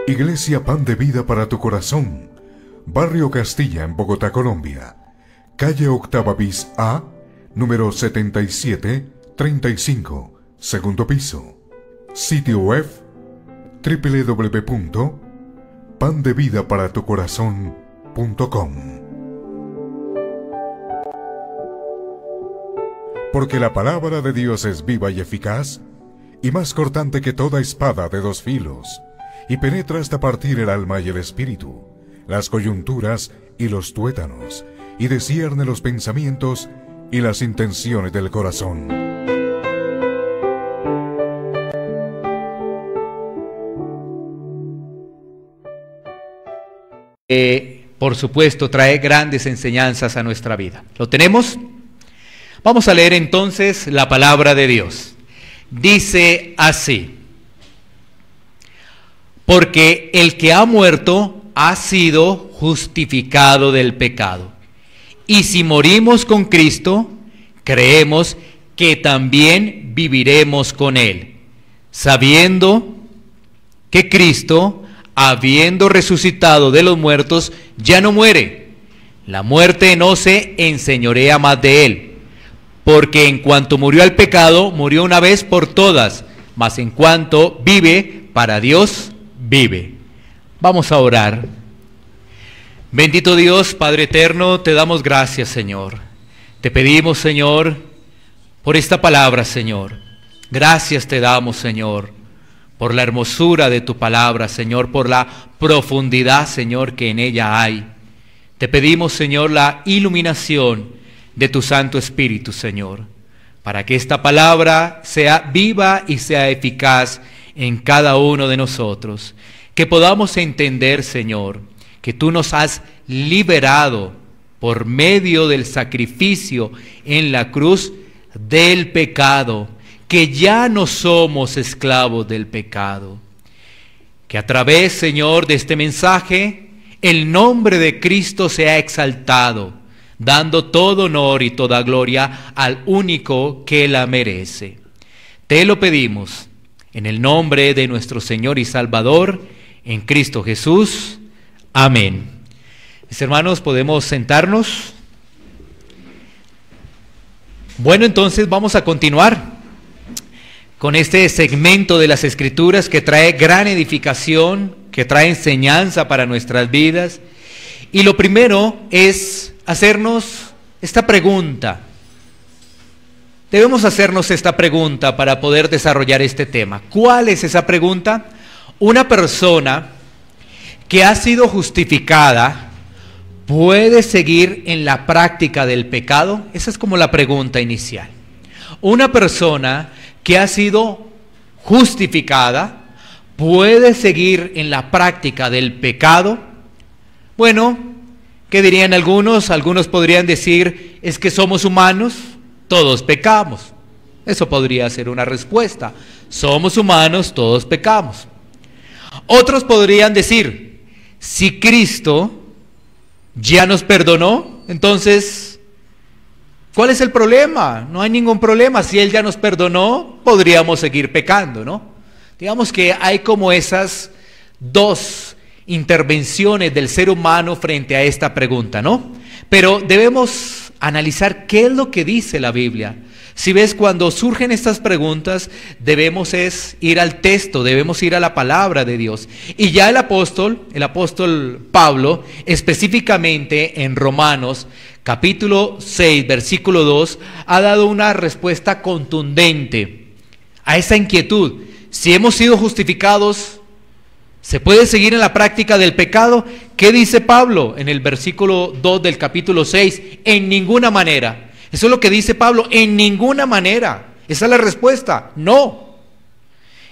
Iglesia Pan de Vida para tu Corazón, Barrio Castilla en Bogotá, Colombia. Calle Octava bis A, número 7735, segundo piso. Sitio web www.pandevidaparatucorazon.com. Porque la palabra de Dios es viva y eficaz, y más cortante que toda espada de dos filos, y penetra hasta partir el alma y el espíritu, las coyunturas y los tuétanos, y discierne los pensamientos y las intenciones del corazón. Por supuesto, trae grandes enseñanzas a nuestra vida. ¿Lo tenemos? Vamos a leer entonces la palabra de Dios. Dice así: porque el que ha muerto ha sido justificado del pecado. Y si morimos con Cristo, creemos que también viviremos con Él, sabiendo que Cristo, habiendo resucitado de los muertos, ya no muere. La muerte no se enseñorea más de Él, porque en cuanto murió al pecado, murió una vez por todas, mas en cuanto vive, para Dios vive. Vamos a orar. Bendito Dios, Padre eterno, te damos gracias, Señor. Te pedimos, Señor, por esta palabra, Señor. Gracias te damos, Señor, por la hermosura de tu palabra, Señor, por la profundidad, Señor, que en ella hay. Te pedimos, Señor, la iluminación de tu Santo Espíritu, Señor, para que esta palabra sea viva y sea eficaz en cada uno de nosotros. Que podamos entender, Señor, que tú nos has liberado por medio del sacrificio en la cruz del pecado, que ya no somos esclavos del pecado. Que a través, Señor, de este mensaje, el nombre de Cristo sea exaltado, dando todo honor y toda gloria al único que la merece. Te lo pedimos en el nombre de nuestro Señor y Salvador, en Cristo Jesús. Amén. Mis hermanos, ¿podemos sentarnos? Bueno, entonces vamos a continuar con este segmento de las Escrituras que trae gran edificación, que trae enseñanza para nuestras vidas. Y lo primero es hacernos esta pregunta. Debemos hacernos esta pregunta para poder desarrollar este tema. ¿Cuál es esa pregunta? Una persona que ha sido justificada, ¿puede seguir en la práctica del pecado? Esa es como la pregunta inicial. Una persona que ha sido justificada, ¿puede seguir en la práctica del pecado? Bueno, ¿qué dirían algunos? Algunos podrían decir, es que somos humanos, todos pecamos. Eso podría ser una respuesta. Somos humanos, todos pecamos. Otros podrían decir, si Cristo ya nos perdonó, entonces, ¿cuál es el problema? No hay ningún problema. Si Él ya nos perdonó, podríamos seguir pecando, ¿no? Digamos que hay como esas dos intervenciones del ser humano frente a esta pregunta, ¿no? Pero debemos analizar qué es lo que dice la Biblia. Si ves, cuando surgen estas preguntas, debemos ir al texto, debemos ir a la palabra de Dios. Y ya el apóstol Pablo, específicamente en Romanos, capítulo 6, versículo 2, ha dado una respuesta contundente a esa inquietud. Si hemos sido justificados, ¿se puede seguir en la práctica del pecado? ¿Qué dice Pablo en el versículo 2 del capítulo 6? En ninguna manera. Eso es lo que dice Pablo, en ninguna manera. Esa es la respuesta, no.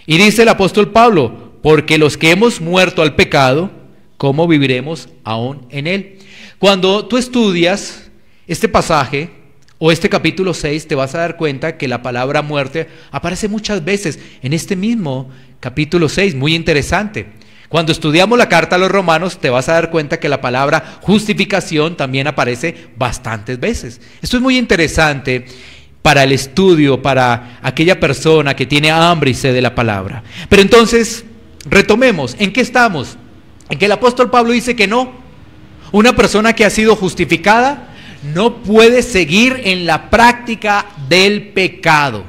Y dice el apóstol Pablo, porque los que hemos muerto al pecado, ¿cómo viviremos aún en él? Cuando tú estudias este pasaje o este capítulo 6, te vas a dar cuenta que la palabra muerte aparece muchas veces en este mismo capítulo 6, muy interesante. Cuando estudiamos la carta a los Romanos, te vas a dar cuenta que la palabra justificación también aparece bastantes veces. Esto es muy interesante para el estudio, para aquella persona que tiene hambre y sed de la palabra. Pero entonces, retomemos, ¿en qué estamos? En que el apóstol Pablo dice que no. Una persona que ha sido justificada no puede seguir en la práctica del pecado.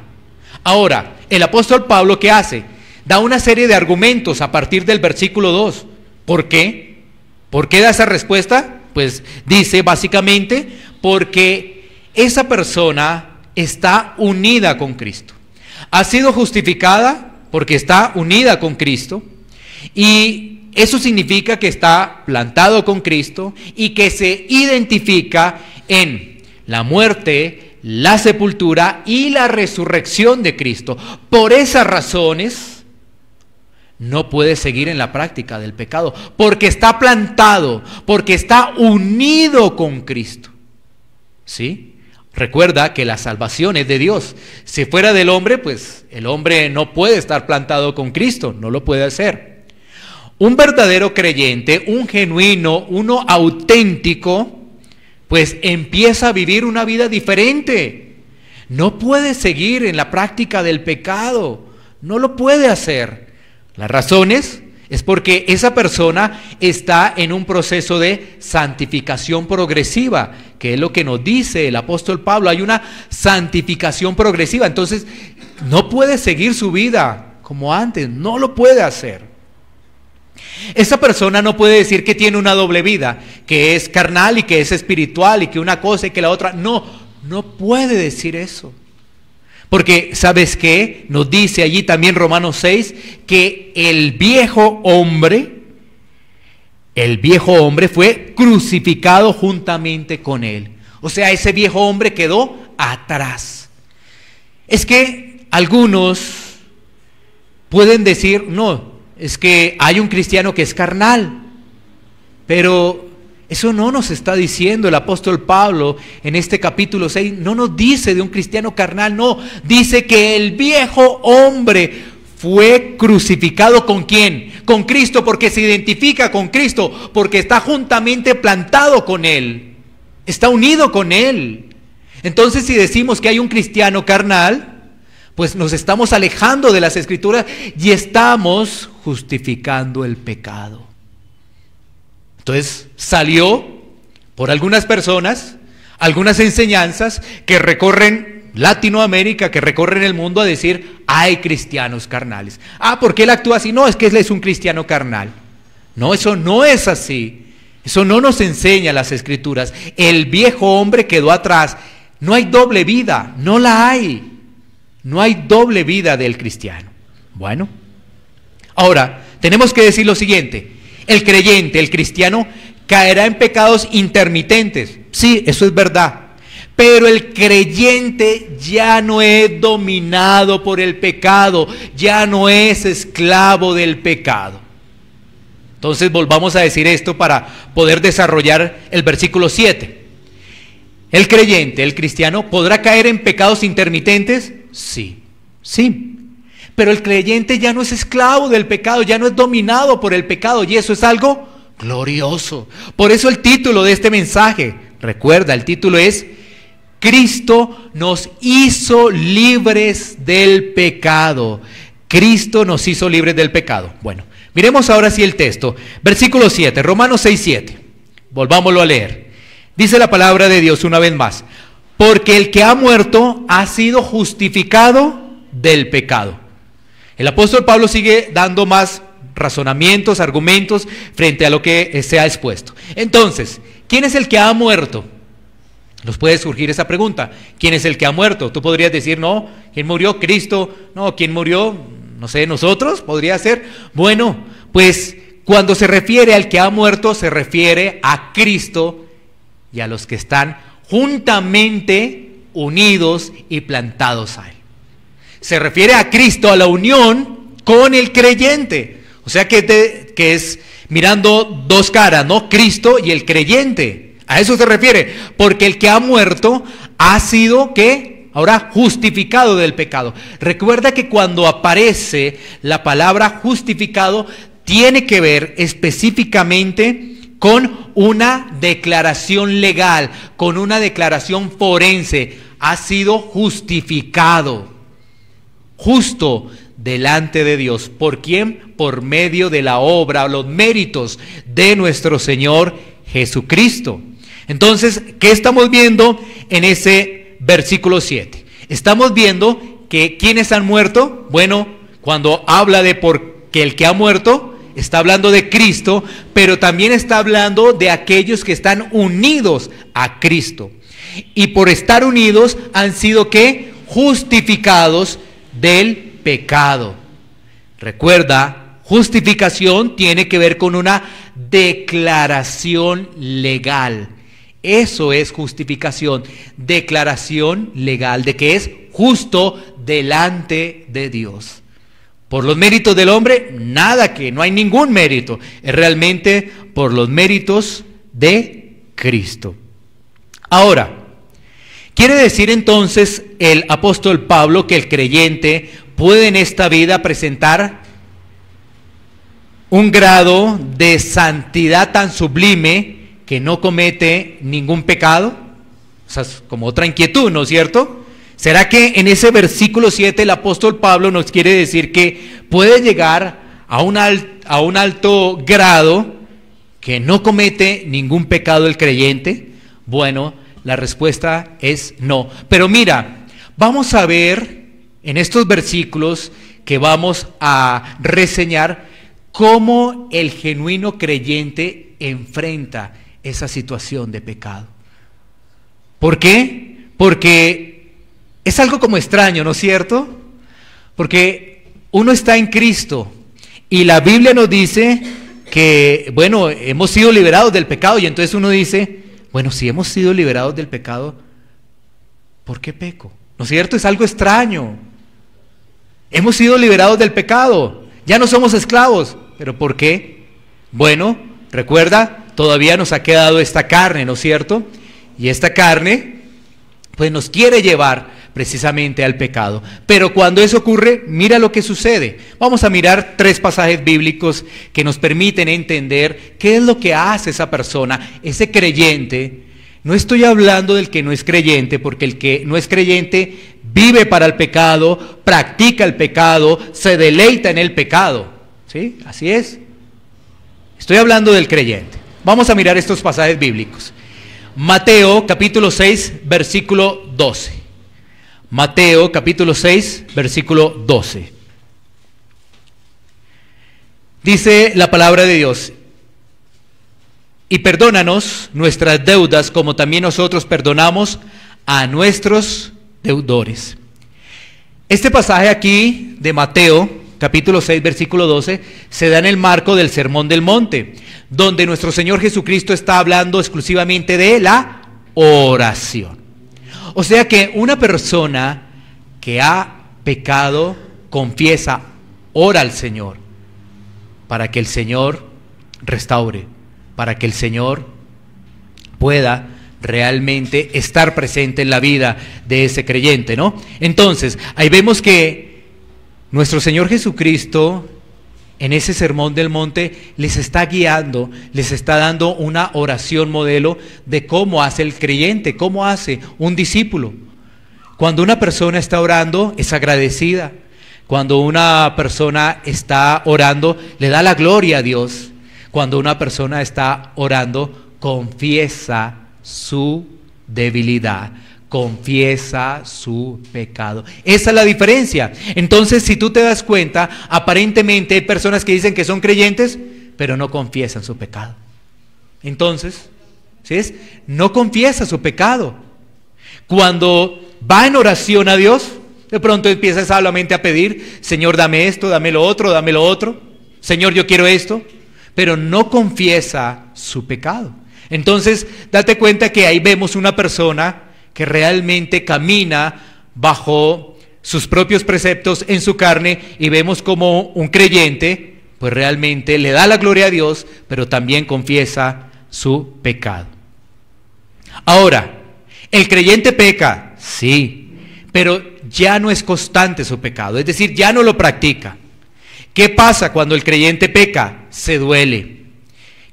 Ahora, el apóstol Pablo, ¿qué hace? Da una serie de argumentos a partir del versículo 2. ¿Por qué? ¿Por qué da esa respuesta? Pues dice básicamente porque esa persona está unida con Cristo. Ha sido justificada porque está unida con Cristo, y eso significa que está plantado con Cristo y que se identifica en la muerte, la sepultura y la resurrección de Cristo. Por esas razones no puede seguir en la práctica del pecado, porque está plantado, porque está unido con Cristo. ¿Sí? Recuerda que la salvación es de Dios. Si fuera del hombre, pues el hombre no puede estar plantado con Cristo, no lo puede hacer. Un verdadero creyente, un genuino, uno auténtico, pues empieza a vivir una vida diferente. No puede seguir en la práctica del pecado, no lo puede hacer. Las razones es porque esa persona está en un proceso de santificación progresiva, que es lo que nos dice el apóstol Pablo. Hay una santificación progresiva, entonces no puede seguir su vida como antes, no lo puede hacer. Esa persona no puede decir que tiene una doble vida, que es carnal y que es espiritual, y que una cosa y que la otra. No puede decir eso. Porque, ¿sabes qué? Nos dice allí también Romanos 6, que el viejo hombre fue crucificado juntamente con él. O sea, ese viejo hombre quedó atrás. Es que algunos pueden decir, no, es que hay un cristiano que es carnal, pero eso no nos está diciendo el apóstol Pablo en este capítulo 6, no nos dice de un cristiano carnal, no, dice que el viejo hombre fue crucificado. ¿Con quién? Con Cristo, porque se identifica con Cristo, porque está juntamente plantado con Él, está unido con Él. Entonces, si decimos que hay un cristiano carnal, pues nos estamos alejando de las Escrituras y estamos justificando el pecado. Entonces salió por algunas personas, algunas enseñanzas que recorren Latinoamérica, que recorren el mundo, a decir, hay cristianos carnales. ¿Por qué él actúa así? No, es que él es un cristiano carnal. No, eso no es así. Eso no nos enseña las Escrituras. El viejo hombre quedó atrás. No hay doble vida, no la hay. No hay doble vida del cristiano. Bueno, ahora tenemos que decir lo siguiente. El creyente, el cristiano, caerá en pecados intermitentes. Sí, eso es verdad. Pero el creyente ya no es dominado por el pecado, ya no es esclavo del pecado. Entonces volvamos a decir esto para poder desarrollar el versículo 7. ¿El creyente, el cristiano, podrá caer en pecados intermitentes? Sí. Pero el creyente ya no es esclavo del pecado, ya no es dominado por el pecado, y eso es algo glorioso. Por eso el título de este mensaje, recuerda, el título es Cristo nos hizo libres del pecado. Cristo nos hizo libres del pecado. Bueno, miremos ahora sí el texto. Versículo 7, Romanos 6, 7. Volvámoslo a leer. Dice la palabra de Dios una vez más. Porque el que ha muerto ha sido justificado del pecado. El apóstol Pablo sigue dando más razonamientos, argumentos frente a lo que se ha expuesto. Entonces, ¿quién es el que ha muerto? Nos puede surgir esa pregunta. ¿Quién es el que ha muerto? Tú podrías decir, no, ¿quién murió? Cristo. No, ¿quién murió? No sé, nosotros, podría ser. Bueno, pues cuando se refiere al que ha muerto, se refiere a Cristo y a los que están juntamente unidos y plantados a Él. Se refiere a Cristo, a la unión con el creyente. O sea que es mirando dos caras, ¿no? Cristo y el creyente. A eso se refiere. Porque el que ha muerto ha sido, ¿qué? Ahora justificado del pecado. Recuerda que cuando aparece la palabra justificado, tiene que ver específicamente con una declaración legal, con una declaración forense. Ha sido justificado. Justo delante de Dios. ¿Por quién? Por medio de la obra, los méritos de nuestro Señor Jesucristo. Entonces, ¿qué estamos viendo en ese versículo 7? Estamos viendo que ¿quiénes han muerto? Bueno, cuando habla de porque el que ha muerto, está hablando de Cristo, pero también está hablando de aquellos que están unidos a Cristo. Y por estar unidos han sido ¿qué? Justificados del pecado. Recuerda, justificación tiene que ver con una declaración legal. Eso es justificación, declaración legal de que es justo delante de Dios. Por los méritos del hombre, nada, que no hay ningún mérito. Es realmente por los méritos de Cristo. Ahora, quiere decir entonces el apóstol Pablo que el creyente puede en esta vida presentar un grado de santidad tan sublime que no comete ningún pecado. O sea, es como otra inquietud, ¿no es cierto? ¿Será que en ese versículo 7 el apóstol Pablo nos quiere decir que puede llegar a un alto grado que no comete ningún pecado el creyente? Bueno, la respuesta es no. Pero mira, vamos a ver en estos versículos que vamos a reseñar cómo el genuino creyente enfrenta esa situación de pecado. ¿Por qué? Porque es algo como extraño, ¿no es cierto? Porque uno está en Cristo y la Biblia nos dice que, bueno, hemos sido liberados del pecado, y entonces uno dice, bueno, si hemos sido liberados del pecado, ¿por qué peco? ¿No es cierto? Es algo extraño. Hemos sido liberados del pecado, ya no somos esclavos, ¿pero por qué? Bueno, recuerda, todavía nos ha quedado esta carne, ¿no es cierto? Y esta carne, pues nos quiere llevar precisamente al pecado. Pero cuando eso ocurre, mira lo que sucede. Vamos a mirar 3 pasajes bíblicos que nos permiten entender qué es lo que hace esa persona, ese creyente. No estoy hablando del que no es creyente, porque el que no es creyente vive para el pecado, practica el pecado, se deleita en el pecado. ¿Sí? Así es. Estoy hablando del creyente. Vamos a mirar estos pasajes bíblicos. Mateo capítulo 6, versículo 12. Mateo capítulo 6, versículo 12. Dice la palabra de Dios: y perdónanos nuestras deudas como también nosotros perdonamos a nuestros deudores. Este pasaje aquí de Mateo capítulo 6, versículo 12, se da en el marco del Sermón del Monte, donde nuestro Señor Jesucristo está hablando exclusivamente de la oración. O sea que una persona que ha pecado, confiesa, ora al Señor, para que el Señor restaure, para que el Señor pueda realmente estar presente en la vida de ese creyente, ¿no? Entonces, ahí vemos que nuestro Señor Jesucristo, en ese Sermón del Monte, les está guiando, les está dando una oración modelo de cómo hace el creyente, cómo hace un discípulo. Cuando una persona está orando, es agradecida. Cuando una persona está orando, le da la gloria a Dios. Cuando una persona está orando, confiesa su debilidad, confiesa su pecado. Esa es la diferencia. Entonces, si tú te das cuenta, aparentemente hay personas que dicen que son creyentes, pero no confiesan su pecado. Entonces, ¿sí es? No confiesa su pecado. Cuando va en oración a Dios, de pronto empieza solamente a pedir: Señor, dame esto, dame lo otro, dame lo otro. Señor, yo quiero esto. Pero no confiesa su pecado. Entonces, date cuenta que ahí vemos una persona que realmente camina bajo sus propios preceptos en su carne, y vemos como un creyente pues realmente le da la gloria a Dios, pero también confiesa su pecado. Ahora, ¿el creyente peca? Sí, pero ya no es constante su pecado, es decir, ya no lo practica. ¿Qué pasa cuando el creyente peca? Se duele.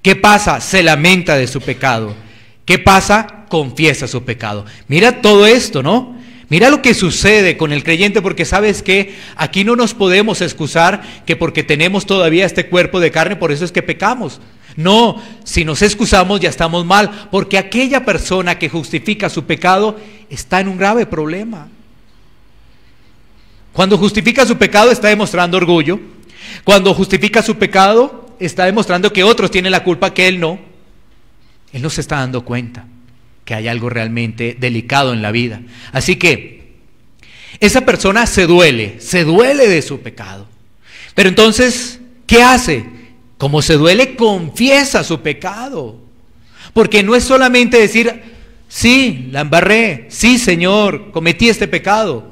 ¿Qué pasa? Se lamenta de su pecado. ¿Qué pasa? Confiesa su pecado. Mira todo esto, ¿no? Mira lo que sucede con el creyente, porque sabes que aquí no nos podemos excusar que porque tenemos todavía este cuerpo de carne, por eso es que pecamos. No, si nos excusamos ya estamos mal, porque aquella persona que justifica su pecado está en un grave problema. Cuando justifica su pecado está demostrando orgullo. Cuando justifica su pecado está demostrando que otros tienen la culpa, que él no. Él no se está dando cuenta que hay algo realmente delicado en la vida. Así que esa persona se duele de su pecado. Pero entonces, ¿qué hace? Como se duele, confiesa su pecado. Porque no es solamente decir, sí, la embarré, sí, Señor, cometí este pecado.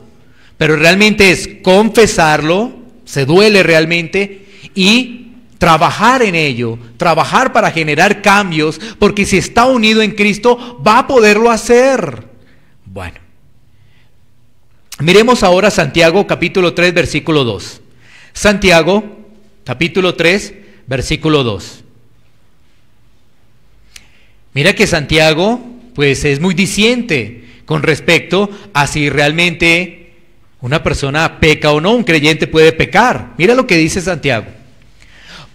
Pero realmente es confesarlo, se duele realmente, y trabajar en ello, trabajar para generar cambios, porque si está unido en Cristo, va a poderlo hacer. Bueno, miremos ahora Santiago capítulo 3, versículo 2. Santiago capítulo 3, versículo 2. Mira que Santiago, pues es muy diciente con respecto a si realmente una persona peca o no, un creyente puede pecar. Mira lo que dice Santiago.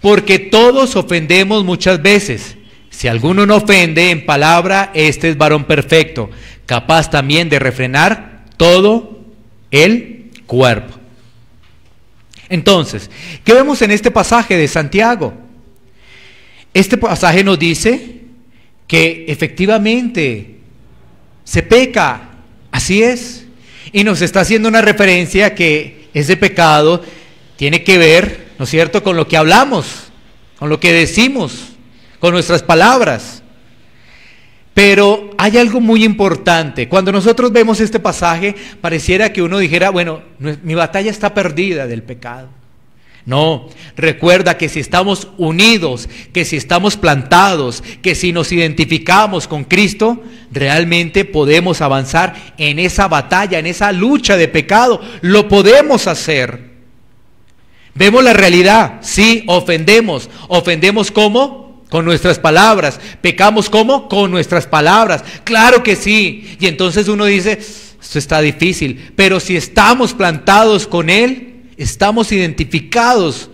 Porque todos ofendemos muchas veces. Si alguno no ofende en palabra, este es varón perfecto, capaz también de refrenar todo el cuerpo. Entonces, ¿qué vemos en este pasaje de Santiago? Este pasaje nos dice que efectivamente se peca, así es, y nos está haciendo una referencia que ese pecado tiene que ver, ¿no es cierto?, con lo que hablamos, con lo que decimos, con nuestras palabras. Pero hay algo muy importante. Cuando nosotros vemos este pasaje, pareciera que uno dijera, bueno, mi batalla está perdida del pecado. No, recuerda que si estamos unidos, que si estamos plantados, que si nos identificamos con Cristo, realmente podemos avanzar en esa batalla, en esa lucha de pecado. Lo podemos hacer. Vemos la realidad, sí, ofendemos. ¿Ofendemos cómo? Con nuestras palabras. ¿Pecamos cómo? Con nuestras palabras. Claro que sí. Y entonces uno dice, esto está difícil. Pero si estamos plantados con Él, estamos identificados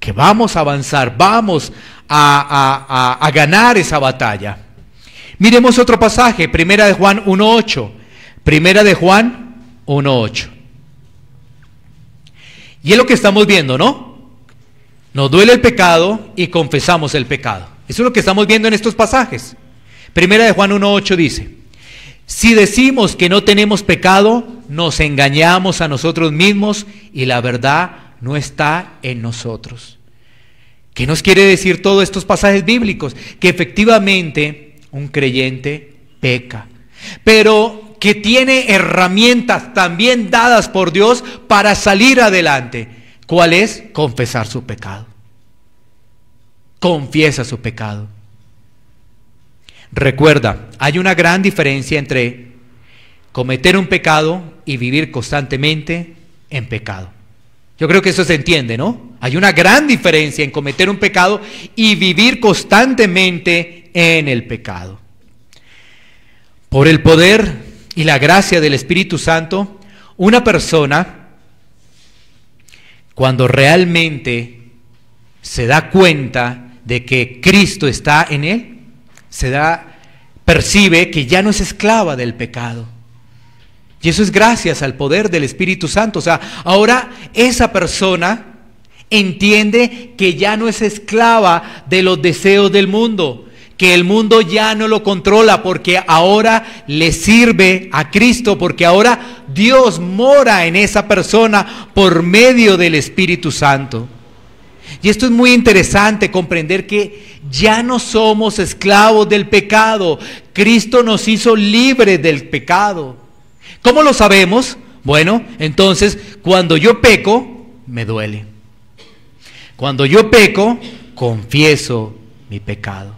que vamos a avanzar, vamos a ganar esa batalla. Miremos otro pasaje, Primera de Juan 1:8. Primera de Juan 1:8. Y es lo que estamos viendo, ¿no? Nos duele el pecado y confesamos el pecado. Eso es lo que estamos viendo en estos pasajes. Primera de Juan 1:8 dice: si decimos que no tenemos pecado, nos engañamos a nosotros mismos y la verdad no está en nosotros. ¿Qué nos quiere decir todos estos pasajes bíblicos? Que efectivamente un creyente peca, pero que tiene herramientas también dadas por Dios para salir adelante. ¿Cuál es? Confesar su pecado. Confiesa su pecado. Recuerda, hay una gran diferencia entre cometer un pecado y vivir constantemente en pecado. Yo creo que eso se entiende, ¿no? Hay una gran diferencia en cometer un pecado y vivir constantemente en el pecado. Por el poder y la gracia del Espíritu Santo, una persona, cuando realmente se da cuenta de que Cristo está en él, percibe que ya no es esclava del pecado. Y eso es gracias al poder del Espíritu Santo. O sea, ahora esa persona entiende que ya no es esclava de los deseos del mundo, que el mundo ya no lo controla, porque ahora le sirve a Cristo, porque ahora Dios mora en esa persona por medio del Espíritu Santo. Y esto es muy interesante, comprender que ya no somos esclavos del pecado. Cristo nos hizo libres del pecado. ¿Cómo lo sabemos? Bueno, entonces, cuando yo peco, me duele. Cuando yo peco, confieso mi pecado.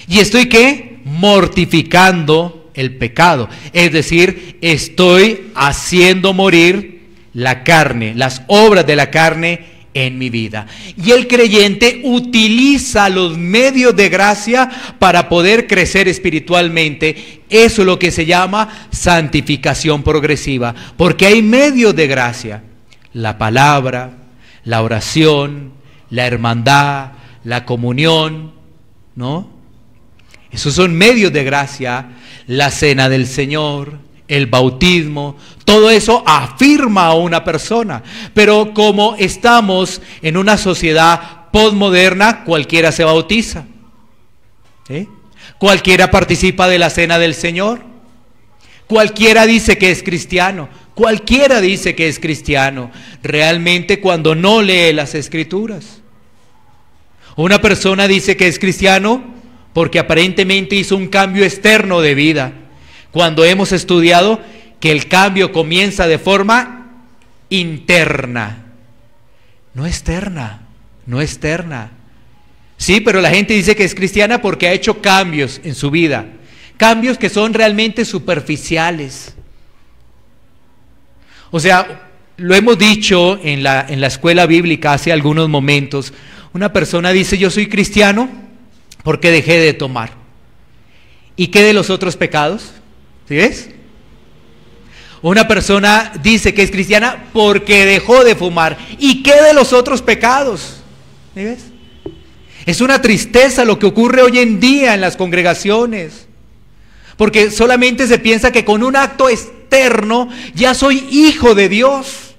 ¿Y estoy qué? Mortificando el pecado. Es decir, estoy haciendo morir la carne, las obras de la carne en mi vida. Y el creyente utiliza los medios de gracia para poder crecer espiritualmente. Eso es lo que se llama santificación progresiva, porque hay medios de gracia: la palabra, la oración, la hermandad, la comunión, ¿no? Esos son medios de gracia. La cena del Señor, el bautismo, todo eso afirma a una persona. Pero como estamos en una sociedad postmoderna, cualquiera se bautiza, ¿sí? Cualquiera participa de la cena del Señor, cualquiera dice que es cristiano, cualquiera dice que es cristiano, realmente cuando no lee las Escrituras. Una persona dice que es cristiano porque aparentemente hizo un cambio externo de vida, cuando hemos estudiado que el cambio comienza de forma interna, no externa, no externa. Sí, pero la gente dice que es cristiana porque ha hecho cambios en su vida, cambios que son realmente superficiales. O sea, lo hemos dicho en la escuela bíblica hace algunos momentos. Una persona dice: yo soy cristiano porque dejé de tomar. ¿Y qué de los otros pecados? ¿Sí ves? Una persona dice que es cristiana porque dejó de fumar. ¿Y qué de los otros pecados? ¿Sí ves? Es una tristeza lo que ocurre hoy en día en las congregaciones, porque solamente se piensa que con un acto externo ya soy hijo de Dios.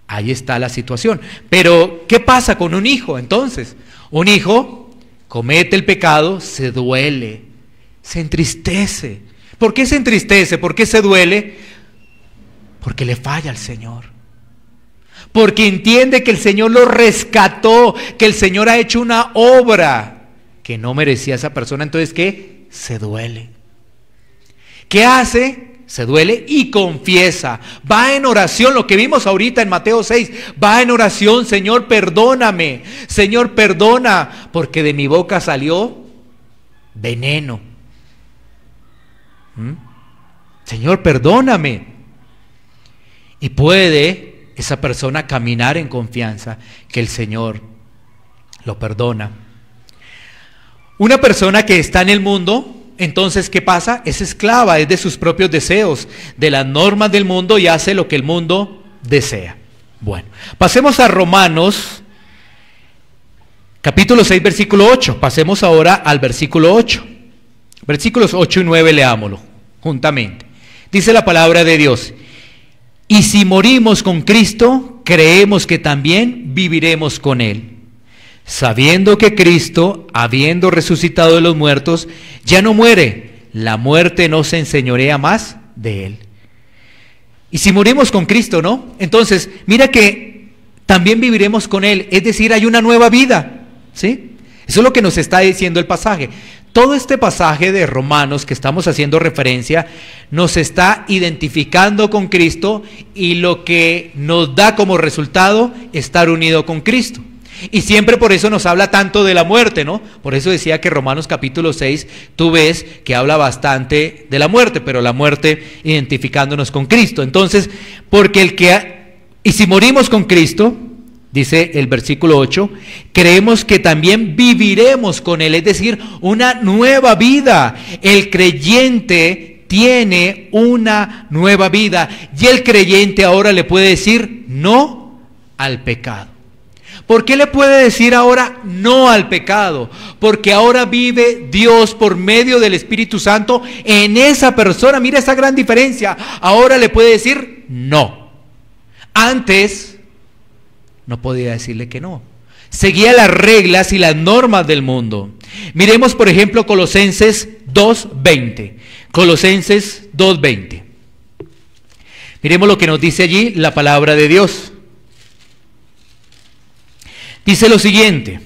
Ahí está la situación. Pero ¿qué pasa con un hijo entonces? Un hijo comete el pecado, se duele, se entristece. ¿Por qué se entristece? ¿Por qué se duele? Porque le falla al Señor. Porque entiende que el Señor lo rescató, que el Señor ha hecho una obra que no merecía esa persona. Entonces, ¿qué? Se duele. ¿Qué hace? Se duele y confiesa. Va en oración, lo que vimos ahorita en Mateo 6. Va en oración: Señor, perdóname. Señor, perdona, porque de mi boca salió veneno. Señor, perdóname. Y puede esa persona caminar en confianza que el Señor lo perdona. Una persona que está en el mundo, entonces, ¿qué pasa? Es esclava, es de sus propios deseos, de las normas del mundo, y hace lo que el mundo desea. Bueno, pasemos a Romanos, capítulo 6, versículo 8. Pasemos ahora al versículo 8. Versículos 8 y 9, leámoslo juntamente. Dice la palabra de Dios: y si morimos con Cristo, creemos que también viviremos con Él, sabiendo que Cristo, habiendo resucitado de los muertos, ya no muere, la muerte no se enseñorea más de Él. Y si morimos con Cristo, ¿no? Entonces, mira que también viviremos con Él, es decir, hay una nueva vida, ¿sí? Eso es lo que nos está diciendo el pasaje. Todo este pasaje de Romanos que estamos haciendo referencia nos está identificando con Cristo, y lo que nos da como resultado estar unido con Cristo. Y siempre por eso nos habla tanto de la muerte, ¿no? Por eso decía que Romanos capítulo 6, tú ves que habla bastante de la muerte, pero la muerte identificándonos con Cristo. Entonces, y si morimos con Cristo, dice el versículo 8, creemos que también viviremos con Él, es decir, una nueva vida. El creyente tiene una nueva vida, y el creyente ahora le puede decir no al pecado. ¿Por qué le puede decir ahora no al pecado? Porque ahora vive Dios por medio del Espíritu Santo en esa persona. Mira esa gran diferencia. Ahora le puede decir no. Antes no podía decirle que no. Seguía las reglas y las normas del mundo. Miremos, por ejemplo, Colosenses 2:20. Colosenses 2:20. Miremos lo que nos dice allí la palabra de Dios. Dice lo siguiente: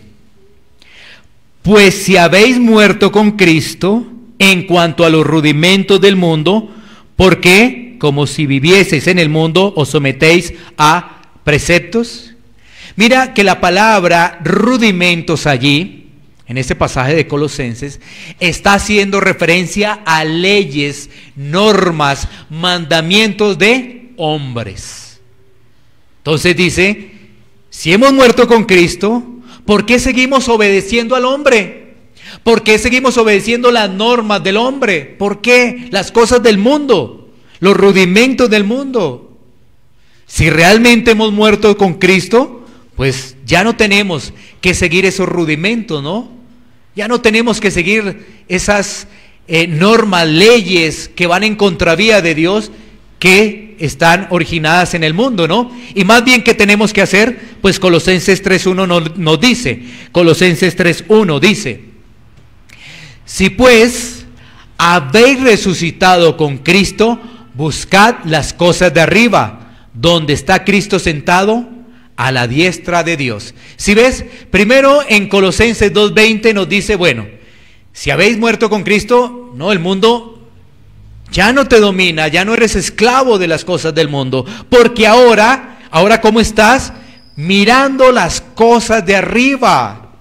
pues si habéis muerto con Cristo en cuanto a los rudimentos del mundo, ¿por qué, como si vivieseis en el mundo, os sometéis a preceptos? Mira que la palabra rudimentos allí, en este pasaje de Colosenses, está haciendo referencia a leyes, normas, mandamientos de hombres. Entonces dice si hemos muerto con Cristo, ¿por qué seguimos obedeciendo al hombre? ¿Por qué seguimos obedeciendo las normas del hombre? ¿Por qué? Las cosas del mundo, los rudimentos del mundo. Si realmente hemos muerto con Cristo, pues ya no tenemos que seguir esos rudimentos, ¿no? Ya no tenemos que seguir esas normas, leyes que van en contravía de Dios, que están originadas en el mundo, ¿no? Y más bien, ¿qué tenemos que hacer? Pues Colosenses 3.1 nos dice, Colosenses 3.1 dice: si pues habéis resucitado con Cristo, buscad las cosas de arriba, donde está Cristo sentado a la diestra de Dios. Si ves, primero en Colosenses 2.20 nos dice, bueno, si habéis muerto con Cristo, no, el mundo ya no te domina, ya no eres esclavo de las cosas del mundo, porque ahora ¿cómo estás? Mirando las cosas de arriba.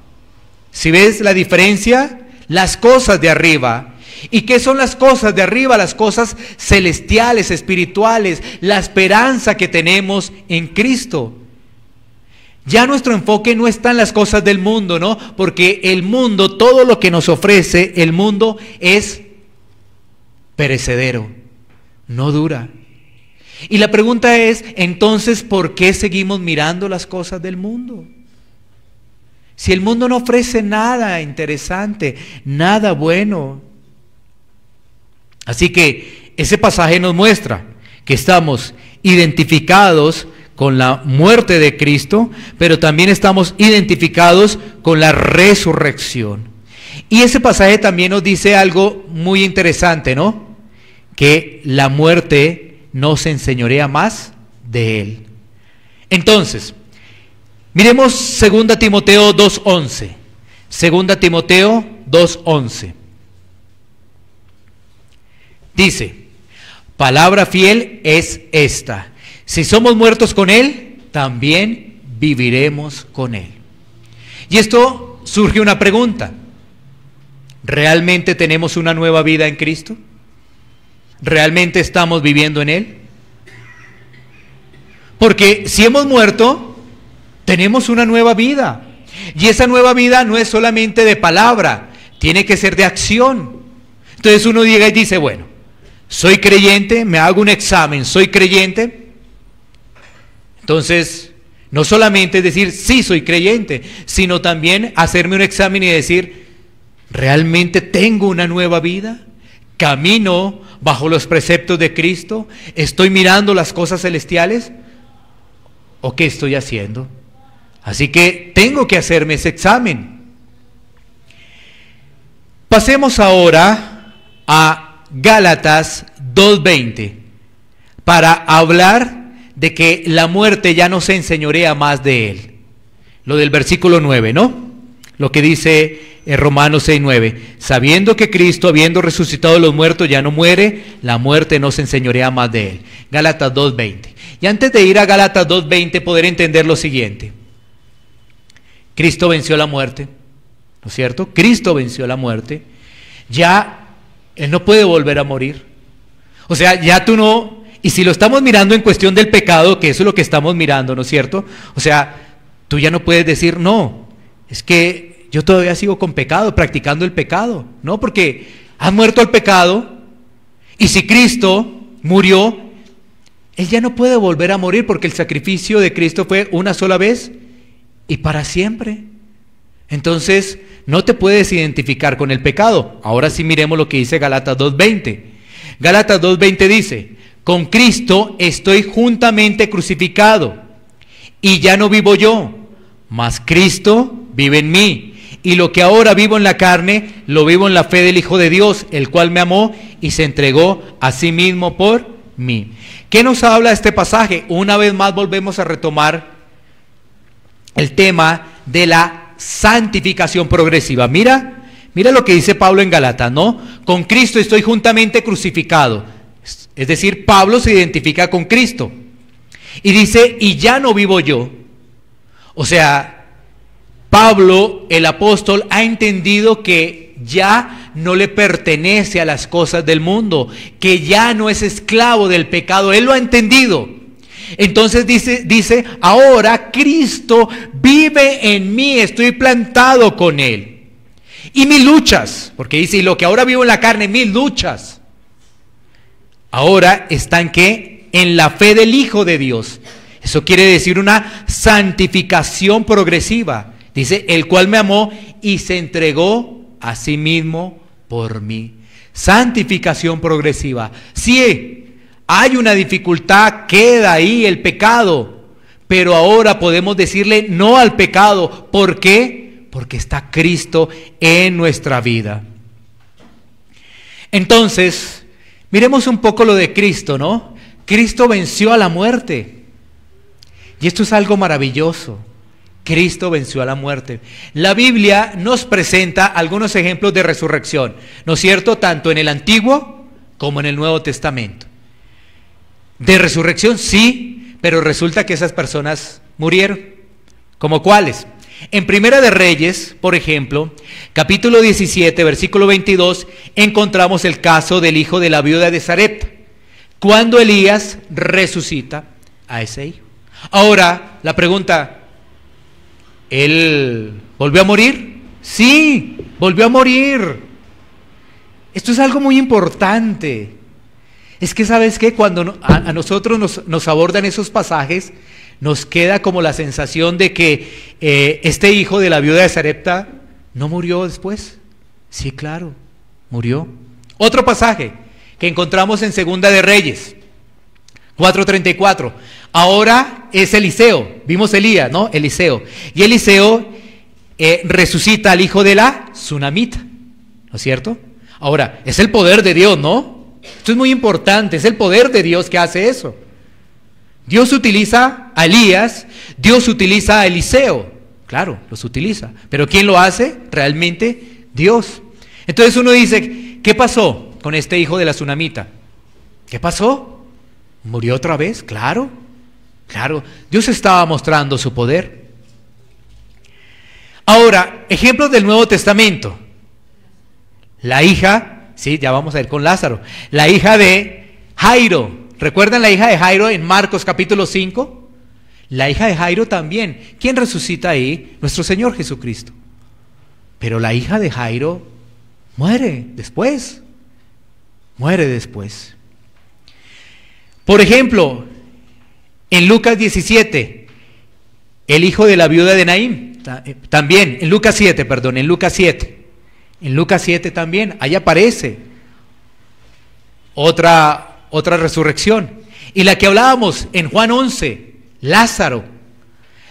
¿Si ves la diferencia? Las cosas de arriba. ¿Y qué son las cosas de arriba? Las cosas celestiales, espirituales, la esperanza que tenemos en Cristo. Ya nuestro enfoque no está en las cosas del mundo, ¿no? Porque el mundo, todo lo que nos ofrece el mundo es perecedero, no dura. Y la pregunta es, entonces, ¿por qué seguimos mirando las cosas del mundo? Si el mundo no ofrece nada interesante, nada bueno. Así que ese pasaje nos muestra que estamos identificados con la muerte de Cristo, pero también estamos identificados con la resurrección. Y ese pasaje también nos dice algo muy interesante, ¿no? Que la muerte no se enseñorea más de él. Entonces, miremos 2 Timoteo 2.11. 2 Timoteo 2.11. Dice, palabra fiel es esta: si somos muertos con él, también viviremos con él. Y esto surge una pregunta: ¿realmente tenemos una nueva vida en Cristo? ¿Realmente estamos viviendo en él? Porque si hemos muerto, tenemos una nueva vida. Y esa nueva vida no es solamente de palabra, tiene que ser de acción. Entonces uno llega y dice, bueno, soy creyente, me hago un examen, soy creyente. Entonces, no solamente decir, sí, soy creyente, sino también hacerme un examen y decir, ¿realmente tengo una nueva vida? ¿Camino bajo los preceptos de Cristo? ¿Estoy mirando las cosas celestiales? ¿O qué estoy haciendo? Así que tengo que hacerme ese examen. Pasemos ahora a Gálatas 2.20 para hablar de que la muerte ya no se enseñorea más de él. Lo del versículo 9, ¿no? Lo que dice en Romanos 6.9, sabiendo que Cristo, habiendo resucitado de los muertos, ya no muere, la muerte no se enseñorea más de él. Gálatas 2.20. Y antes de ir a Gálatas 2.20, poder entender lo siguiente. Cristo venció la muerte, ¿no es cierto? Cristo venció la muerte. Ya él no puede volver a morir. O sea, ya tú no... Y si lo estamos mirando en cuestión del pecado, que eso es lo que estamos mirando, ¿no es cierto? O sea, tú ya no puedes decir, no, es que yo todavía sigo con pecado, practicando el pecado. No, porque has muerto al pecado, y si Cristo murió, él ya no puede volver a morir, porque el sacrificio de Cristo fue una sola vez y para siempre. Entonces, no te puedes identificar con el pecado. Ahora sí miremos lo que dice Gálatas 2.20. Gálatas 2.20 dice, con Cristo estoy juntamente crucificado, y ya no vivo yo, mas Cristo vive en mí. Y lo que ahora vivo en la carne, lo vivo en la fe del Hijo de Dios, el cual me amó y se entregó a sí mismo por mí. ¿Qué nos habla este pasaje? Una vez más volvemos a retomar el tema de la santificación progresiva. Mira lo que dice Pablo en Gálatas, ¿no? Con Cristo estoy juntamente crucificado. Es decir, Pablo se identifica con Cristo. Y dice, y ya no vivo yo. O sea, Pablo, el apóstol, ha entendido que ya no le pertenece a las cosas del mundo, que ya no es esclavo del pecado. Él lo ha entendido. Entonces dice, ahora Cristo vive en mí, estoy plantado con Él. Y mis luchas, porque dice, y lo que ahora vivo en la carne, mis luchas, ahora están ¿qué? En la fe del Hijo de Dios. Eso quiere decir una santificación progresiva. Dice, el cual me amó y se entregó a sí mismo por mí. Santificación progresiva. Sí, hay una dificultad, queda ahí el pecado, pero ahora podemos decirle no al pecado. ¿Por qué? Porque está Cristo en nuestra vida. Entonces, miremos un poco lo de Cristo, ¿no? Cristo venció a la muerte. Y esto es algo maravilloso. Cristo venció a la muerte. La Biblia nos presenta algunos ejemplos de resurrección, ¿no es cierto? Tanto en el Antiguo como en el Nuevo Testamento. De resurrección, sí, pero resulta que esas personas murieron. ¿Como cuáles? En Primera de Reyes, por ejemplo, capítulo 17, versículo 22, encontramos el caso del hijo de la viuda de Sarepta, cuando Elías resucita a ese hijo. Ahora, la pregunta, ¿él volvió a morir? Sí, volvió a morir. Esto es algo muy importante. Es que, ¿sabes qué? Cuando a nosotros nos abordan esos pasajes, nos queda como la sensación de que este hijo de la viuda de Sarepta no murió después. Sí, claro, murió. Otro pasaje que encontramos en Segunda de Reyes, 4:34. Ahora es Eliseo, vimos Elías, ¿no? Eliseo. Y Eliseo resucita al hijo de la Sunamita, ¿no es cierto? Ahora, es el poder de Dios, ¿no? Esto es muy importante, es el poder de Dios que hace eso. Dios utiliza a Elías, Dios utiliza a Eliseo, claro, los utiliza, pero ¿quién lo hace? Realmente Dios. Entonces uno dice, ¿qué pasó con este hijo de la Sunamita? ¿Qué pasó? ¿Murió otra vez? Claro, claro, Dios estaba mostrando su poder. Ahora, ejemplos del Nuevo Testamento. La hija, sí, ya vamos a ir con Lázaro, la hija de Jairo. ¿Recuerdan la hija de Jairo en Marcos capítulo 5? La hija de Jairo también. ¿Quién resucita ahí? Nuestro Señor Jesucristo. Pero la hija de Jairo muere después. Muere después. Por ejemplo, en Lucas 17, el hijo de la viuda de Naín, también, en Lucas 7 también, ahí aparece otra resurrección. Y la que hablábamos en Juan 11, Lázaro.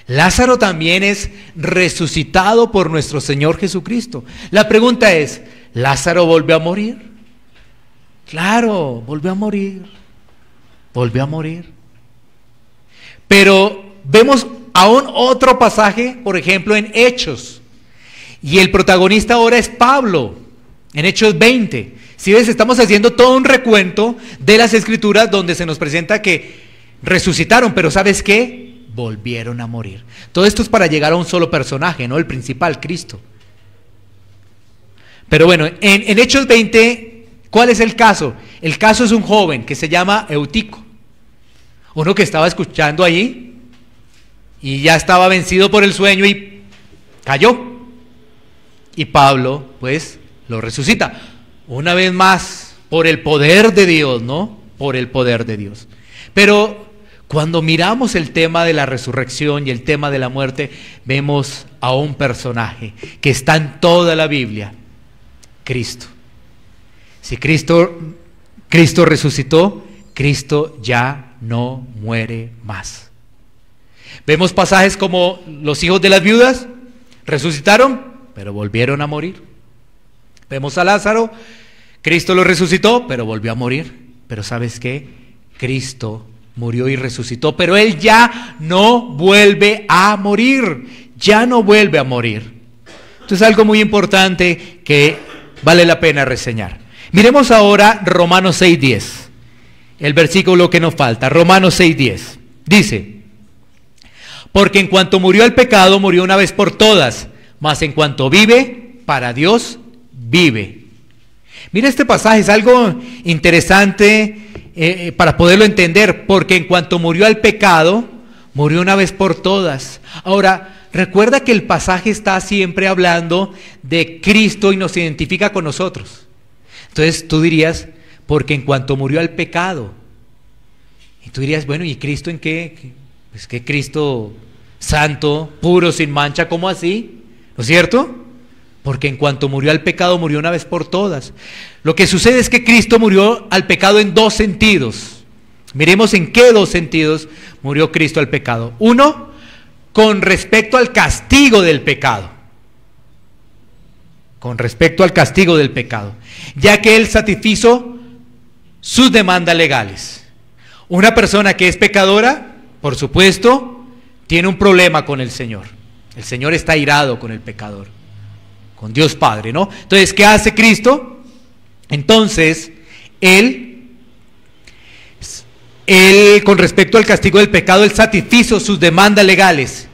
Lázaro también es resucitado por nuestro Señor Jesucristo. La pregunta es, ¿Lázaro volvió a morir? Claro, volvió a morir. Volvió a morir. Pero vemos aún otro pasaje, por ejemplo, en Hechos. Y el protagonista ahora es Pablo, en Hechos 20. Si ves, estamos haciendo todo un recuento de las Escrituras donde se nos presenta que resucitaron, pero ¿sabes qué? Volvieron a morir. Todo esto es para llegar a un solo personaje, ¿no? El principal, Cristo. Pero bueno, en Hechos 20, ¿cuál es el caso? El caso es un joven que se llama Eutico. Uno que estaba escuchando allí y ya estaba vencido por el sueño y cayó. Y Pablo, pues, lo resucita. Una vez más, por el poder de Dios, ¿no? Por el poder de Dios. Pero cuando miramos el tema de la resurrección y el tema de la muerte, vemos a un personaje que está en toda la Biblia, Cristo. Si Cristo resucitó, Cristo ya no muere más. Vemos pasajes como los hijos de las viudas resucitaron, pero volvieron a morir. Vemos a Lázaro, Cristo lo resucitó, pero volvió a morir. Pero ¿sabes qué? Cristo murió y resucitó, pero Él ya no vuelve a morir. Ya no vuelve a morir. Esto es algo muy importante que vale la pena reseñar. Miremos ahora Romanos 6:10, el versículo que nos falta. Romanos 6:10 dice: porque en cuanto murió el pecado, murió una vez por todas, mas en cuanto vive, para Dios vive. Mira este pasaje, es algo interesante para poderlo entender, porque en cuanto murió al pecado, murió una vez por todas. Ahora, recuerda que el pasaje está siempre hablando de Cristo y nos identifica con nosotros. Entonces tú dirías, porque en cuanto murió al pecado, y tú dirías, bueno, ¿y Cristo en qué? Pues que Cristo santo, puro, sin mancha, ¿cómo así? ¿No es cierto? Porque en cuanto murió al pecado, murió una vez por todas. Lo que sucede es que Cristo murió al pecado en dos sentidos. Miremos en qué dos sentidos murió Cristo al pecado. Uno, con respecto al castigo del pecado. Con respecto al castigo del pecado. Ya que Él satisfizo sus demandas legales. Una persona que es pecadora, por supuesto, tiene un problema con el Señor. El Señor está airado con el pecador, con Dios Padre, ¿no? Entonces, ¿qué hace Cristo? Entonces, Él, con respecto al castigo del pecado, Él satisfizo sus demandas legales.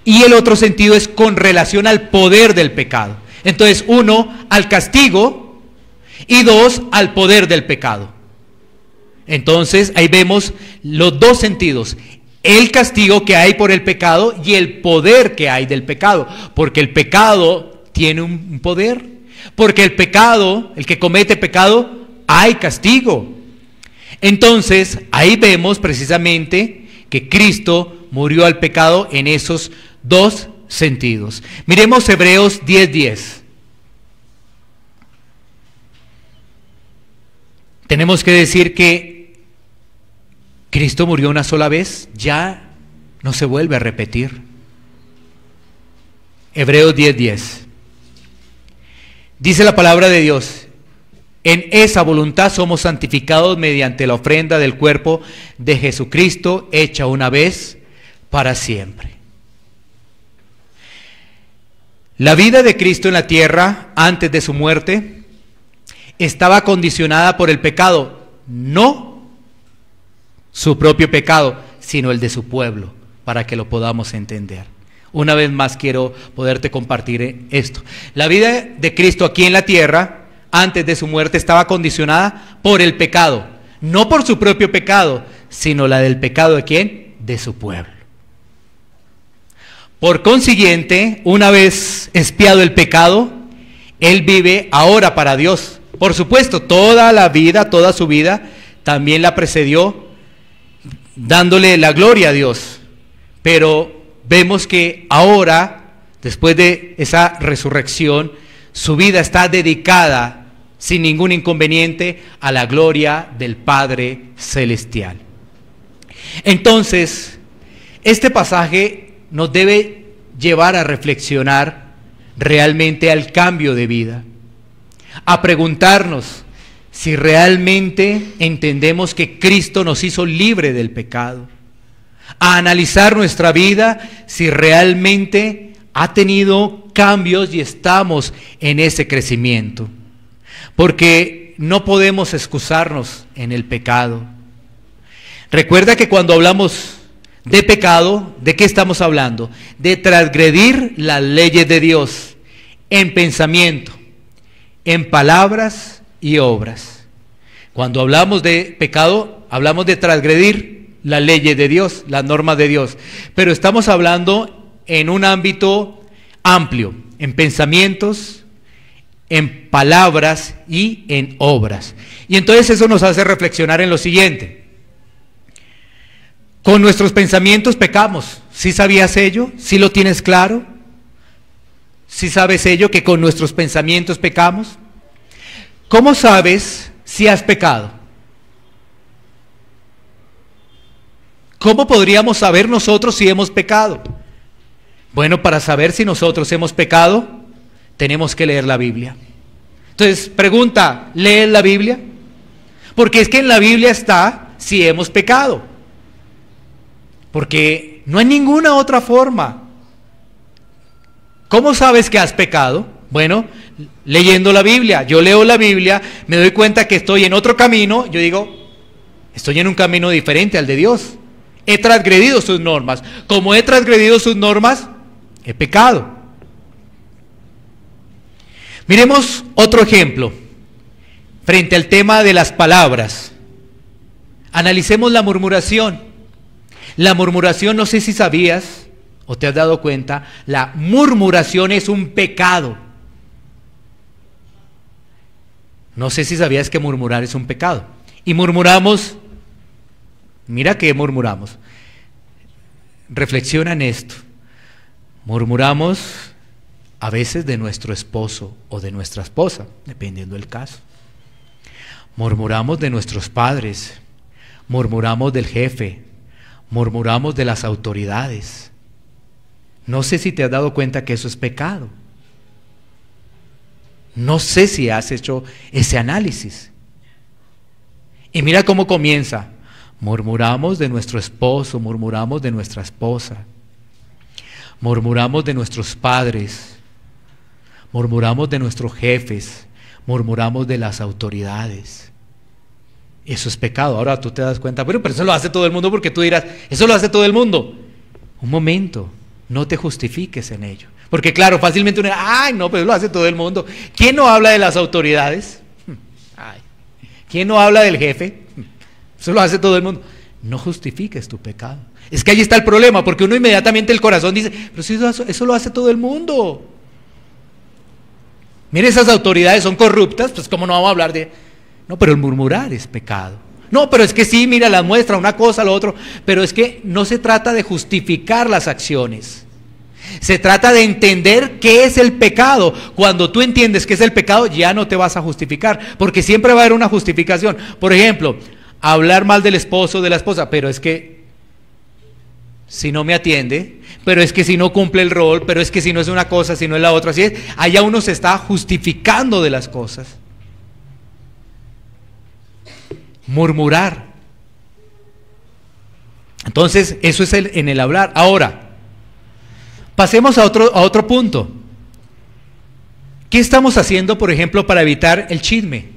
Y el otro sentido es con relación al poder del pecado. Entonces, uno, al castigo, y dos, al poder del pecado. Entonces, ahí vemos los dos sentidos. El castigo que hay por el pecado y el poder que hay del pecado. Porque el pecado tiene un poder. Porque el pecado, el que comete pecado, hay castigo. Entonces, ahí vemos precisamente que Cristo murió al pecado en esos dos sentidos. Miremos Hebreos 10:10. Tenemos que decir que Cristo murió una sola vez, ya no se vuelve a repetir. Hebreos 10:10. Dice la palabra de Dios: en esa voluntad somos santificados mediante la ofrenda del cuerpo de Jesucristo, hecha una vez para siempre. La vida de Cristo en la tierra, antes de su muerte, estaba condicionada por el pecado, no su propio pecado, sino el de su pueblo, para que lo podamos entender. Una vez más quiero poderte compartir esto. La vida de Cristo aquí en la tierra, antes de su muerte, estaba condicionada por el pecado, no por su propio pecado, sino la del pecado de ¿quién? De su pueblo. Por consiguiente, una vez expiado el pecado, Él vive ahora para Dios. Por supuesto, toda la vida, toda su vida, también la precedió dándole la gloria a Dios. Pero vemos que ahora, después de esa resurrección, su vida está dedicada sin ningún inconveniente a la gloria del Padre Celestial. Entonces, este pasaje nos debe llevar a reflexionar realmente al cambio de vida, a preguntarnos si realmente entendemos que Cristo nos hizo libre del pecado, a analizar nuestra vida si realmente ha tenido cambios y estamos en ese crecimiento, porque no podemos excusarnos en el pecado. Recuerda que cuando hablamos de pecado, ¿de qué estamos hablando? De transgredir las leyes de Dios en pensamiento, en palabras y obras. Cuando hablamos de pecado, hablamos de transgredir las leyes de Dios, las normas de Dios, pero estamos hablando en un ámbito amplio, en pensamientos, en palabras y en obras. Y entonces eso nos hace reflexionar en lo siguiente: con nuestros pensamientos pecamos. ¿Sí sabías ello? ¿Sí lo tienes claro? ¿Sí sabes ello, que con nuestros pensamientos pecamos? ¿Cómo sabes si has pecado? ¿Cómo podríamos saber nosotros si hemos pecado? Bueno, para saber si nosotros hemos pecado, tenemos que leer la Biblia. Entonces, pregunta, ¿lees la Biblia? Porque es que en la Biblia está si hemos pecado. Porque no hay ninguna otra forma. ¿Cómo sabes que has pecado? Bueno, leyendo la Biblia. Yo leo la Biblia, me doy cuenta que estoy en otro camino, yo digo, estoy en un camino diferente al de Dios. He transgredido sus normas. Como he transgredido sus normas, he pecado. Miremos otro ejemplo. frente al tema de las palabras, analicemos la murmuración. La murmuración, no sé si sabías o te has dado cuenta, la murmuración es un pecado. No sé si sabías que murmurar es un pecado. Y murmuramos, mira que murmuramos. Reflexiona en esto. Murmuramos a veces de nuestro esposo o de nuestra esposa, dependiendo del caso. Murmuramos de nuestros padres, murmuramos del jefe, murmuramos de las autoridades. No sé si te has dado cuenta que eso es pecado. No sé si has hecho ese análisis. Y mira cómo comienza. Murmuramos de nuestro esposo, murmuramos de nuestra esposa, murmuramos de nuestros padres, murmuramos de nuestros jefes, murmuramos de las autoridades. Eso es pecado. Ahora tú te das cuenta, pero eso lo hace todo el mundo, porque tú dirás, eso lo hace todo el mundo. Un momento, no te justifiques en ello. Porque claro, fácilmente uno dice, ay no, pero lo hace todo el mundo. ¿Quién no habla de las autoridades? Ay. ¿Quién no habla del jefe? Eso lo hace todo el mundo. No justifiques tu pecado. Es que ahí está el problema, porque uno inmediatamente el corazón dice, pero si eso lo hace todo el mundo. Mire, esas autoridades son corruptas, pues cómo no vamos a hablar de... No, pero el murmurar es pecado. No, pero es que sí, mira, las muestra, una cosa, lo otro. Pero es que no se trata de justificar las acciones. Se trata de entender qué es el pecado. Cuando tú entiendes qué es el pecado, ya no te vas a justificar, porque siempre va a haber una justificación. Por ejemplo, hablar mal del esposo o de la esposa, pero es que si no me atiende, pero es que si no cumple el rol, pero es que si no es una cosa, si no es la otra, así es, allá uno se está justificando de las cosas. Murmurar. Entonces, eso es en el hablar. Ahora, pasemos a otro punto. ¿Qué estamos haciendo, por ejemplo, para evitar el chisme?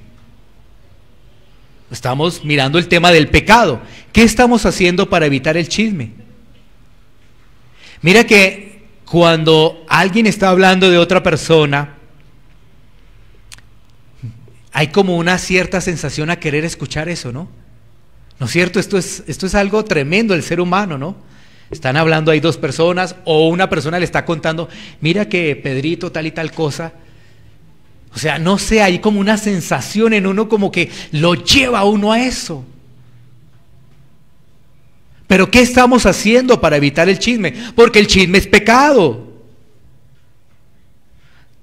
Estamos mirando el tema del pecado. ¿Qué estamos haciendo para evitar el chisme? Mira que cuando alguien está hablando de otra persona, hay como una cierta sensación a querer escuchar eso, ¿no? ¿No es cierto? Esto es algo tremendo del ser humano, ¿no? Están hablando ahí dos personas, o una persona le está contando, mira que Pedrito tal y tal cosa. O sea, no sé, hay como una sensación en uno como que lo lleva a uno a eso. Pero ¿qué estamos haciendo para evitar el chisme? Porque el chisme es pecado.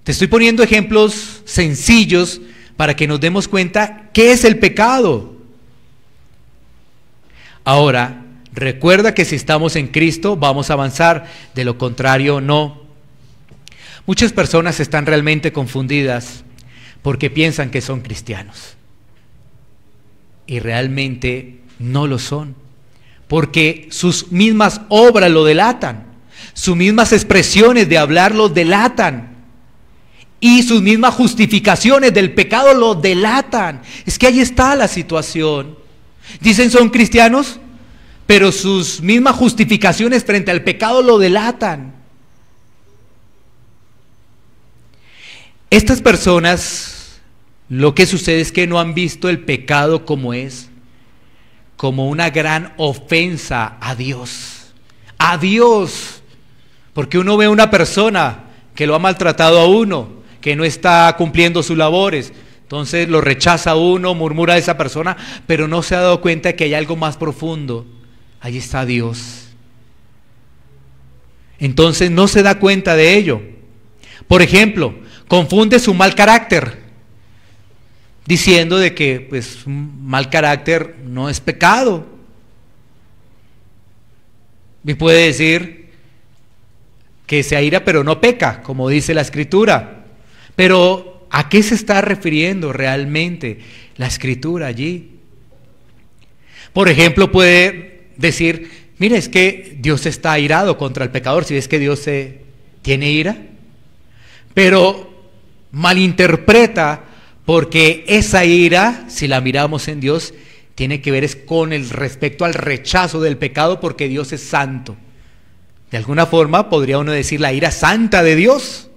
Te estoy poniendo ejemplos sencillos para que nos demos cuenta qué es el pecado. Ahora, recuerda que si estamos en Cristo vamos a avanzar, de lo contrario no. Muchas personas están realmente confundidas porque piensan que son cristianos y realmente no lo son, porque sus mismas obras lo delatan, sus mismas expresiones de hablar lo delatan y sus mismas justificaciones del pecado lo delatan. Es que ahí está la situación. Dicen son cristianos, pero sus mismas justificaciones frente al pecado lo delatan. Estas personas, lo que sucede es que no han visto el pecado como es, como una gran ofensa a Dios. A Dios. Porque uno ve a una persona que lo ha maltratado a uno, que no está cumpliendo sus labores, entonces lo rechaza a uno, murmura a esa persona, pero no se ha dado cuenta de que hay algo más profundo. Ahí está Dios. Entonces no se da cuenta de ello. Por ejemplo, confunde su mal carácter, diciendo de que pues un mal carácter no es pecado. Y puede decir que se aira pero no peca, como dice la Escritura. Pero ¿a qué se está refiriendo realmente la Escritura allí? Por ejemplo, puede decir, mire, es que Dios está airado contra el pecador, si ves que Dios tiene ira, pero malinterpreta, porque esa ira, si la miramos en Dios, tiene que ver es con el respecto al rechazo del pecado, porque Dios es santo. De alguna forma podría uno decir la ira santa de Dios.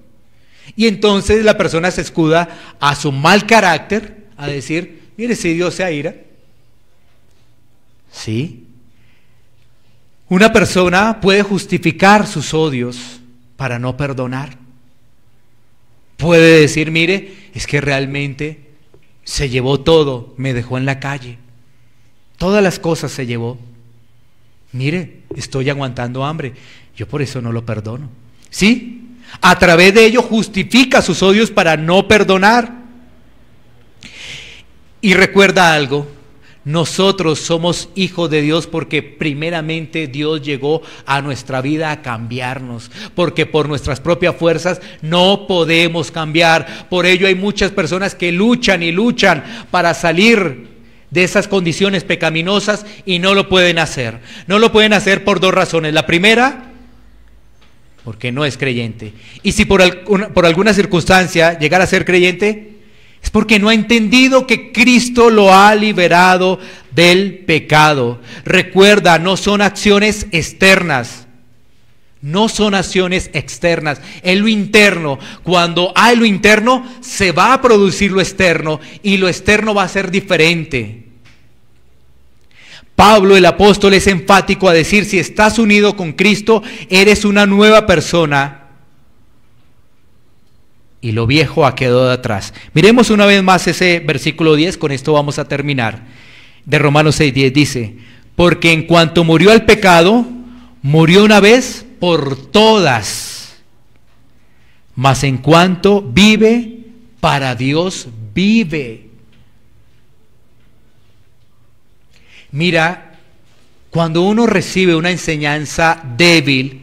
Y entonces la persona se escuda a su mal carácter a decir, mire, si Dios se aira. Sí. Una persona puede justificar sus odios para no perdonar. Puede decir, mire, es que realmente se llevó todo, me dejó en la calle. Todas las cosas se llevó. Mire, estoy aguantando hambre, yo por eso no lo perdono. ¿Sí? A través de ello justifica sus odios para no perdonar. Y recuerda algo, nosotros somos hijos de Dios porque primeramente Dios llegó a nuestra vida a cambiarnos, porque por nuestras propias fuerzas no podemos cambiar. Por ello hay muchas personas que luchan y luchan para salir de esas condiciones pecaminosas y no lo pueden hacer. No lo pueden hacer por dos razones. La primera, porque no es creyente. Y si por alguna circunstancia llegara a ser creyente, es porque no ha entendido que Cristo lo ha liberado del pecado. Recuerda, no son acciones externas. No son acciones externas, es lo interno. Cuando hay lo interno, se va a producir lo externo y lo externo va a ser diferente. Pablo el apóstol es enfático a decir, si estás unido con Cristo, eres una nueva persona y lo viejo ha quedado de atrás. Miremos una vez más ese versículo 10, con esto vamos a terminar. De Romanos 6:10 dice, porque en cuanto murió al pecado, murió una vez por todas, mas en cuanto vive, para Dios vive. Mira, cuando uno recibe una enseñanza débil,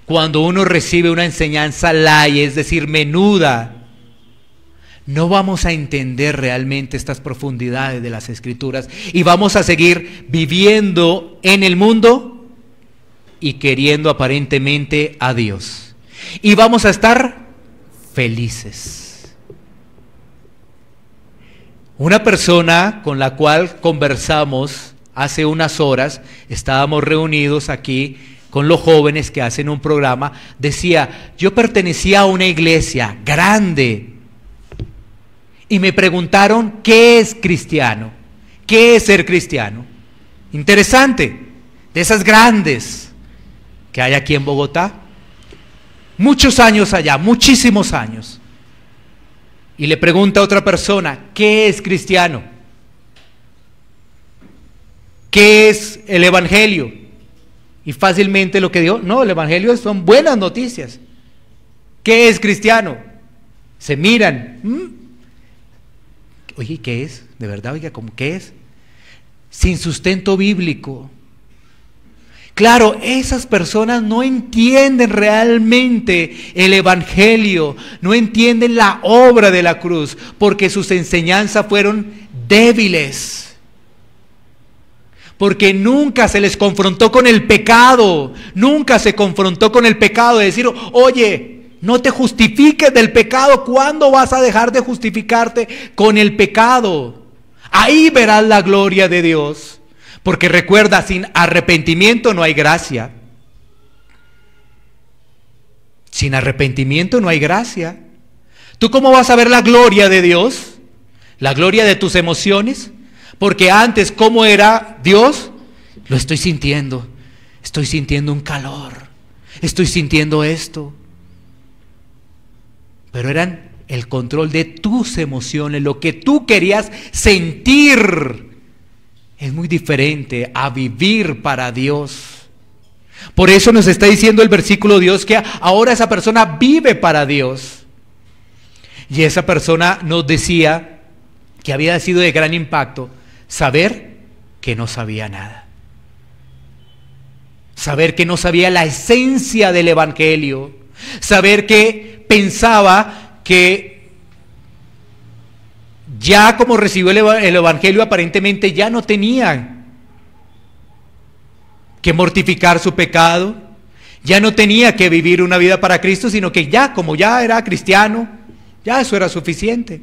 cuando uno recibe una enseñanza light, es decir, menuda, no vamos a entender realmente estas profundidades de las Escrituras y vamos a seguir viviendo en el mundo y queriendo aparentemente a Dios. Y vamos a estar felices. Una persona con la cual conversamos hace unas horas, estábamos reunidos aquí con los jóvenes que hacen un programa, decía, yo pertenecía a una iglesia grande y me preguntaron, ¿qué es cristiano? ¿Qué es ser cristiano? Interesante, de esas grandes que hay aquí en Bogotá, muchos años allá, muchísimos años. Y le pregunta a otra persona, ¿qué es cristiano? ¿Qué es el evangelio? Y fácilmente lo que dio, no, el evangelio son buenas noticias. ¿Qué es cristiano? Se miran. Oye, ¿qué es? De verdad, oiga, ¿cómo qué es? Sin sustento bíblico. Claro, esas personas no entienden realmente el evangelio, no entienden la obra de la cruz, porque sus enseñanzas fueron débiles. Porque nunca se les confrontó con el pecado, nunca se confrontó con el pecado de decir, oye, no te justifiques del pecado, ¿cuándo vas a dejar de justificarte con el pecado? Ahí verás la gloria de Dios, porque recuerda, sin arrepentimiento no hay gracia. Sin arrepentimiento no hay gracia. ¿Tú cómo vas a ver la gloria de Dios? ¿La gloria de tus emociones? Porque antes, ¿cómo era Dios? Lo estoy sintiendo un calor, estoy sintiendo esto. Pero eran el control de tus emociones, lo que tú querías sentir. Es muy diferente a vivir para Dios. Por eso nos está diciendo el versículo Dios que ahora esa persona vive para Dios. Y esa persona nos decía que había sido de gran impacto saber que no sabía nada. Saber que no sabía la esencia del evangelio. Saber que pensaba que ya como recibió el evangelio aparentemente ya no tenía que mortificar su pecado, ya no tenía que vivir una vida para Cristo, sino que ya como ya era cristiano, ya eso era suficiente.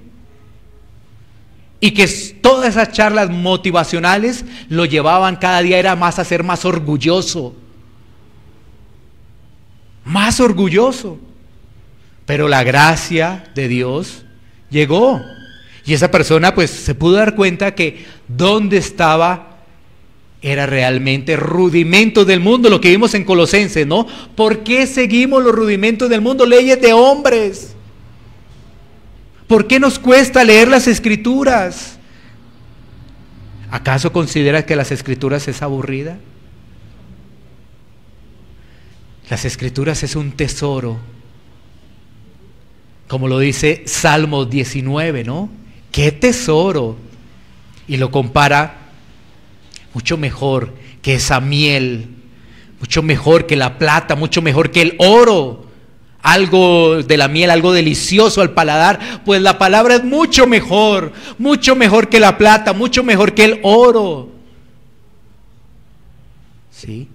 Y que todas esas charlas motivacionales lo llevaban cada día era más a ser más orgulloso. Más orgulloso. Pero la gracia de Dios llegó. Y esa persona pues se pudo dar cuenta que donde estaba era realmente rudimentos del mundo, lo que vimos en Colosenses, ¿no? ¿Por qué seguimos los rudimentos del mundo? Leyes de hombres. ¿Por qué nos cuesta leer las Escrituras? ¿Acaso consideras que las Escrituras es aburrida? Las Escrituras es un tesoro, como lo dice Salmos 19, ¿no? ¡Qué tesoro! Y lo compara mucho mejor que esa miel, mucho mejor que la plata, mucho mejor que el oro. Algo de la miel, algo delicioso al paladar, pues la palabra es mucho mejor que la plata, mucho mejor que el oro. ¿Sí?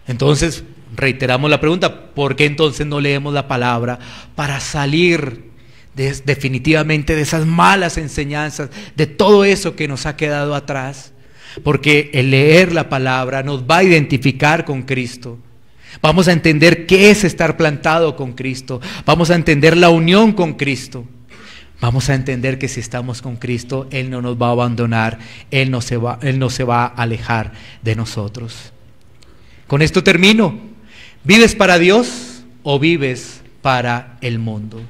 Entonces, reiteramos la pregunta, ¿por qué entonces no leemos la palabra para salir definitivamente de esas malas enseñanzas, de todo eso que nos ha quedado atrás? Porque el leer la palabra nos va a identificar con Cristo. Vamos a entender qué es estar plantado con Cristo. Vamos a entender la unión con Cristo. Vamos a entender que si estamos con Cristo, Él no nos va a abandonar, Él no se va a alejar de nosotros. Con esto termino. ¿Vives para Dios o vives para el mundo?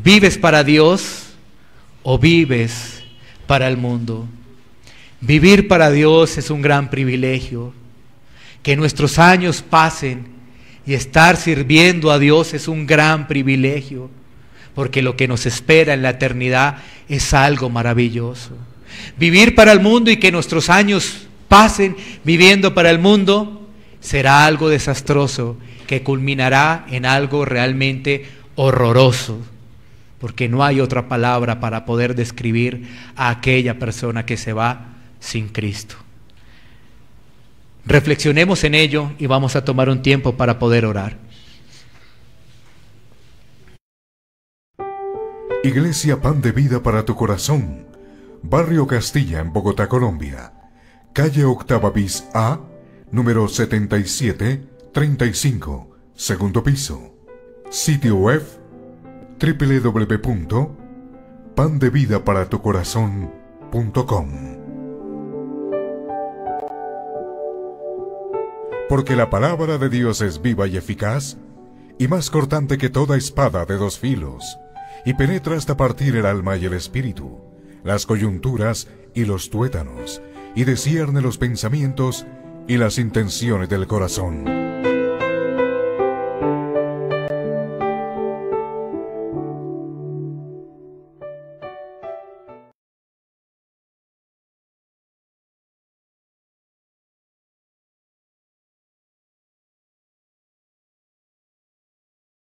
¿Vives para Dios o vives para el mundo? Vivir para Dios es un gran privilegio. Que nuestros años pasen y estar sirviendo a Dios es un gran privilegio, porque lo que nos espera en la eternidad es algo maravilloso. Vivir para el mundo y que nuestros años pasen viviendo para el mundo será algo desastroso que culminará en algo realmente horroroso, porque no hay otra palabra para poder describir a aquella persona que se va sin Cristo. Reflexionemos en ello y vamos a tomar un tiempo para poder orar. Iglesia Pan de Vida para tu Corazón, Barrio Castilla en Bogotá, Colombia. Calle Octava bis A, número 7735, segundo piso. Sitio web www.pandevidaparatucorazon.com. Porque la palabra de Dios es viva y eficaz, y más cortante que toda espada de dos filos, y penetra hasta partir el alma y el espíritu, las coyunturas y los tuétanos, y discierne los pensamientos y las intenciones del corazón.